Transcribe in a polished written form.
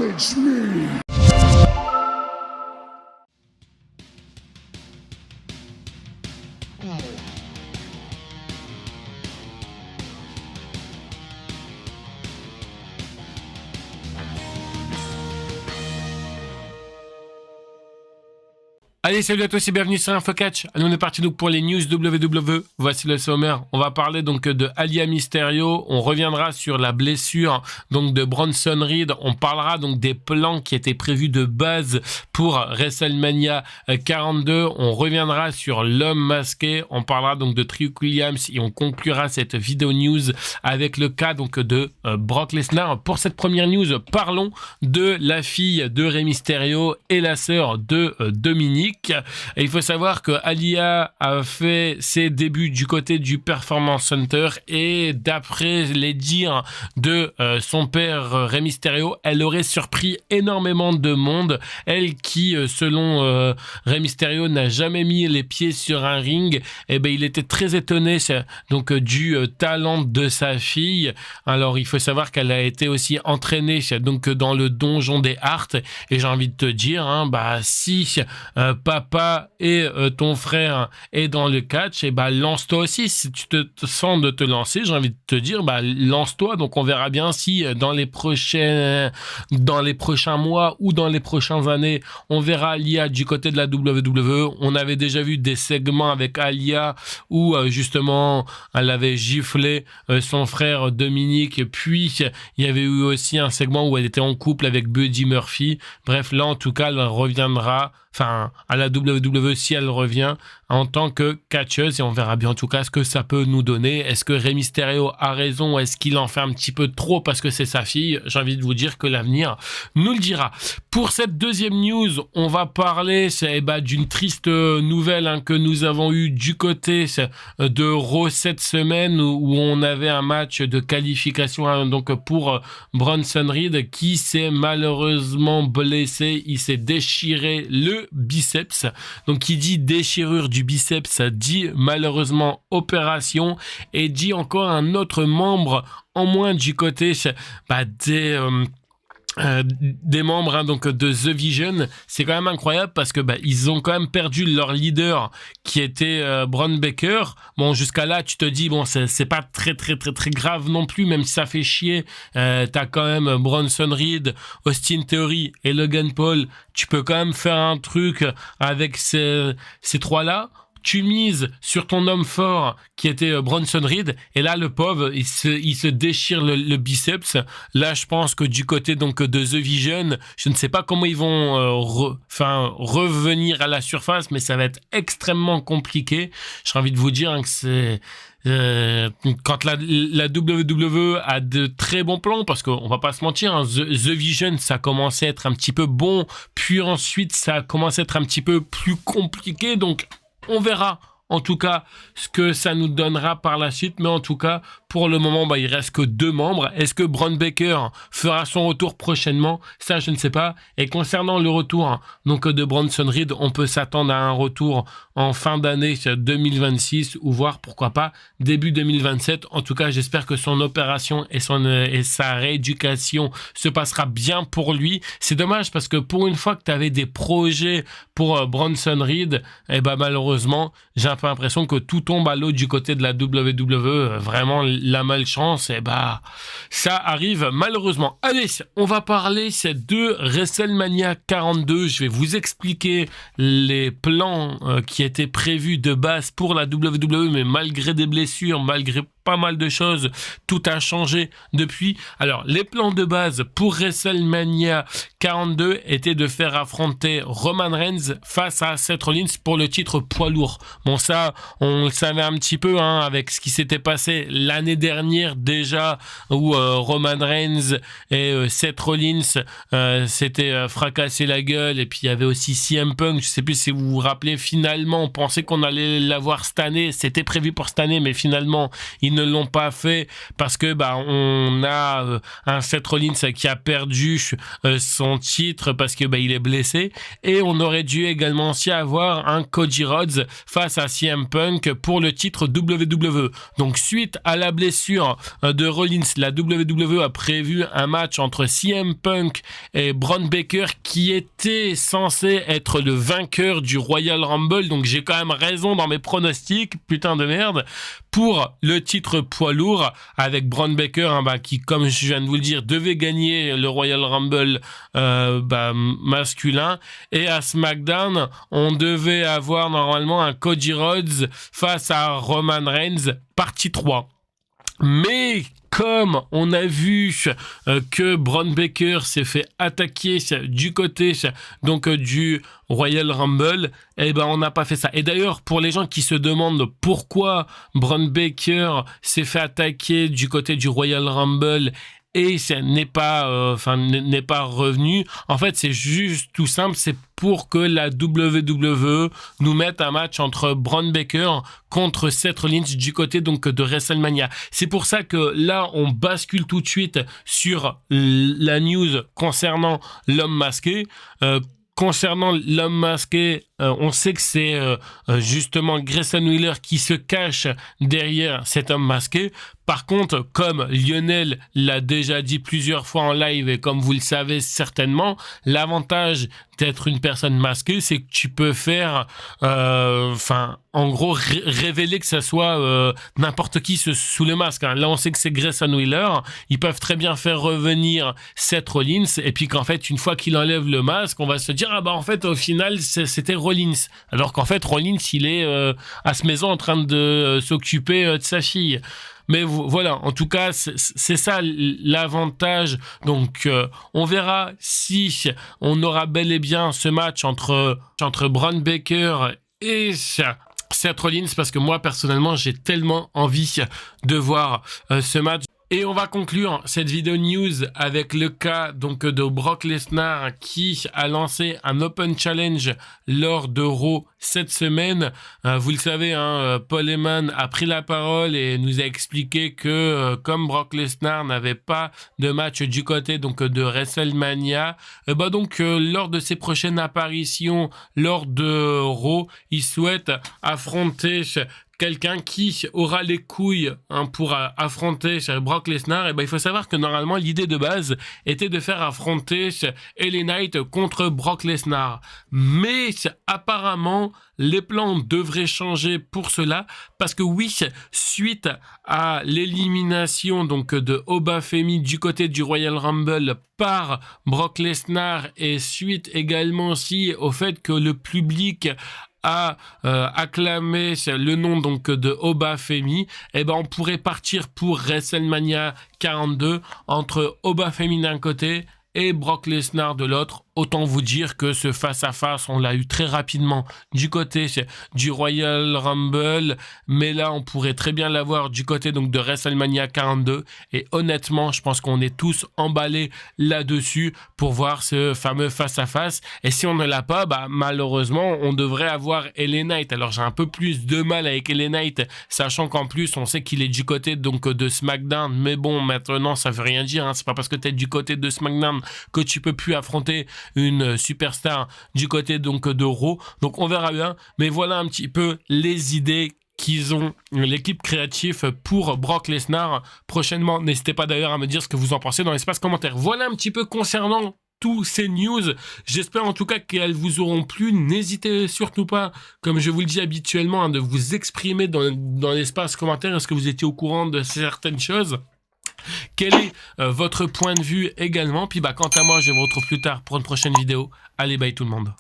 Challenge me! Allez, salut à tous et bienvenue sur InfoCatch. Allez, on est parti donc pour les news WWE. Voici le sommaire. On va parler donc de Aalyah Mysterio. On reviendra sur la blessure donc de Bronson Reed. On parlera donc des plans qui étaient prévus de base pour WrestleMania 42. On reviendra sur l'homme masqué. On parlera donc de Trick Williams et on conclura cette vidéo news avec le cas donc de Brock Lesnar. Pour cette première news, parlons de la fille de Rey Mysterio et la sœur de Dominique. Et il faut savoir que Aalyah a fait ses débuts du côté du Performance Center et d'après les dires de son père Rey Mysterio, elle aurait surpris énormément de monde. Elle qui, selon Rey Mysterio, n'a jamais mis les pieds sur un ring. Et ben il était très étonné donc du talent de sa fille. Alors il faut savoir qu'elle a été aussi entraînée donc dans le donjon des Hearts. Et j'ai envie de te dire, si papa et ton frère est dans le catch, et lance-toi aussi. Si tu te sens de te lancer, j'ai envie de te dire, lance-toi. Donc on verra bien si dans les prochains mois ou dans les prochaines années, on verra Aalyah du côté de la WWE. On avait déjà vu des segments avec Aalyah où justement elle avait giflé son frère Dominique. Puis il y avait eu aussi un segment où elle était en couple avec Buddy Murphy. Bref, là en tout cas, elle reviendra à la WWE si elle revient en tant que catcheuse et on verra bien en tout cas ce que ça peut nous donner. Est-ce que Rey Mysterio a raison ou est-ce qu'il en fait un petit peu trop parce que c'est sa fille? J'ai envie de vous dire que l'avenir nous le dira. Pour cette deuxième news, on va parler d'une triste nouvelle que nous avons eu du côté de Raw cette semaine où on avait un match de qualification donc pour Bronson Reed qui s'est malheureusement blessé. Il s'est déchiré le biceps. Donc qui dit déchirure du biceps dit malheureusement opération et dit encore un autre membre en moins du côté des membres donc de The Vision. C'est quand même incroyable parce que ils ont quand même perdu leur leader qui était Braun Baker. Bon, jusqu'à là tu te dis c'est pas très grave non plus, même si ça fait chier. T'as quand même Bronson Reed, Austin Theory et Logan Paul. Tu peux quand même faire un truc avec ces trois là. Tu mises sur ton homme fort qui était Bronson Reed et là le pauvre il se déchire le biceps. Là je pense que du côté donc de The Vision, je ne sais pas comment ils vont revenir à la surface, mais ça va être extrêmement compliqué. J'ai envie de vous dire que c'est quand la WWE a de très bons plans, parce qu'on va pas se mentir, The Vision ça a commencé à être un petit peu bon, puis ensuite ça a commencé à être un petit peu plus compliqué, donc on verra en tout cas ce que ça nous donnera par la suite, mais en tout cas pour le moment il reste que 2 membres. Est-ce que Braun Baker fera son retour prochainement? Ça je ne sais pas. Et concernant le retour donc de Bronson Reed, on peut s'attendre à un retour en fin d'année 2026 ou voire pourquoi pas début 2027. En tout cas j'espère que son opération et sa rééducation se passera bien pour lui. C'est dommage parce que pour une fois que tu avais des projets pour Bronson Reed, malheureusement j'ai un peu l'impression que tout tombe à l'eau du côté de la WWE. Vraiment la malchance, ça arrive malheureusement. Allez, on va parler de WrestleMania 42. Je vais vous expliquer les plans qui étaient prévus de base pour la WWE, mais malgré des blessures, malgré pas mal de choses, tout a changé depuis. Alors, les plans de base pour WrestleMania 42 étaient de faire affronter Roman Reigns face à Seth Rollins pour le titre poids lourd. Bon, ça, on le savait un petit peu avec ce qui s'était passé l'année dernière déjà, où Roman Reigns et Seth Rollins s'étaient fracassé la gueule, et puis il y avait aussi CM Punk. Je sais plus si vous vous rappelez, finalement, on pensait qu'on allait l'avoir cette année, c'était prévu pour cette année, mais finalement, il ils ne l'ont pas fait parce que on a un Seth Rollins qui a perdu son titre parce que il est blessé, et on aurait dû également aussi avoir un Cody Rhodes face à CM Punk pour le titre WWE. Donc suite à la blessure de Rollins, la WWE a prévu un match entre CM Punk et Braun Baker qui était censé être le vainqueur du Royal Rumble. Donc j'ai quand même raison dans mes pronostics, putain de merde, pour le titre poids lourd avec Braun Baker qui, comme je viens de vous le dire, devait gagner le Royal Rumble masculin. Et à SmackDown, on devait avoir normalement un Cody Rhodes face à Roman Reigns, partie 3. Mais comme on a vu que Braun Baker s'est fait attaquer du côté du Royal Rumble, on n'a pas fait ça. Et d'ailleurs, pour les gens qui se demandent pourquoi Braun Baker s'est fait attaquer du côté du Royal Rumble et n'est pas revenu, en fait c'est juste tout simple, c'est pour que la WWE nous mette un match entre Braun Baker contre Seth Rollins du côté donc de WrestleMania. C'est pour ça que là on bascule tout de suite sur la news concernant l'homme masqué. Concernant l'homme masqué, on sait que c'est justement Grayson Waller qui se cache derrière cet homme masqué. Par contre, comme Lionel l'a déjà dit plusieurs fois en live et comme vous le savez certainement, l'avantage d'être une personne masquée, c'est que tu peux faire, en gros, révéler que ça soit n'importe qui sous le masque. Là, on sait que c'est Grayson Waller. Ils peuvent très bien faire revenir Seth Rollins et puis qu'en fait, une fois qu'il enlève le masque, on va se dire en fait, au final, c'était Rollins. Alors qu'en fait, Rollins, il est à sa maison en train de s'occuper de sa fille. Mais voilà, en tout cas, c'est ça l'avantage. Donc, on verra si on aura bel et bien ce match entre Braun Baker et Seth Rollins, parce que moi, personnellement, j'ai tellement envie de voir ce match. Et on va conclure cette vidéo news avec le cas donc de Brock Lesnar qui a lancé un Open Challenge lors de Raw cette semaine. Vous le savez, Paul Heyman a pris la parole et nous a expliqué que comme Brock Lesnar n'avait pas de match du côté donc de WrestleMania, lors de ses prochaines apparitions lors de Raw, il souhaite affronter quelqu'un qui aura les couilles pour affronter Brock Lesnar. Et il faut savoir que normalement l'idée de base était de faire affronter LA Knight contre Brock Lesnar, mais apparemment les plans devraient changer pour cela, parce que oui, suite à l'élimination donc de Oba Femi du côté du Royal Rumble par Brock Lesnar, et suite également aussi au fait que le public a acclamé le nom donc de Oba Femi, on pourrait partir pour WrestleMania 42 entre Oba Femi d'un côté et Brock Lesnar de l'autre. Autant vous dire que ce face-à-face, on l'a eu très rapidement du côté du Royal Rumble, mais là, on pourrait très bien l'avoir du côté donc de WrestleMania 42. Et honnêtement, je pense qu'on est tous emballés là-dessus pour voir ce fameux face-à-face. Et si on ne l'a pas, malheureusement, on devrait avoir LA Knight. Alors, j'ai un peu plus de mal avec LA Knight, sachant qu'en plus, on sait qu'il est du côté donc de SmackDown. Mais bon, maintenant, ça veut rien dire. C'est pas parce que tu es du côté de SmackDown que tu peux plus affronter une superstar du côté donc de Raw. Donc on verra bien, mais voilà un petit peu les idées qu'ils ont, l'équipe créative, pour Brock Lesnar prochainement. N'hésitez pas d'ailleurs à me dire ce que vous en pensez dans l'espace commentaire. Voilà un petit peu concernant tous ces news. J'espère en tout cas qu'elles vous auront plu. N'hésitez surtout pas, comme je vous le dis habituellement, de vous exprimer dans l'espace commentaire. Est-ce que vous étiez au courant de certaines choses ? Quel est votre point de vue également? Puis quant à moi, je vous retrouve plus tard pour une prochaine vidéo. Allez, bye tout le monde.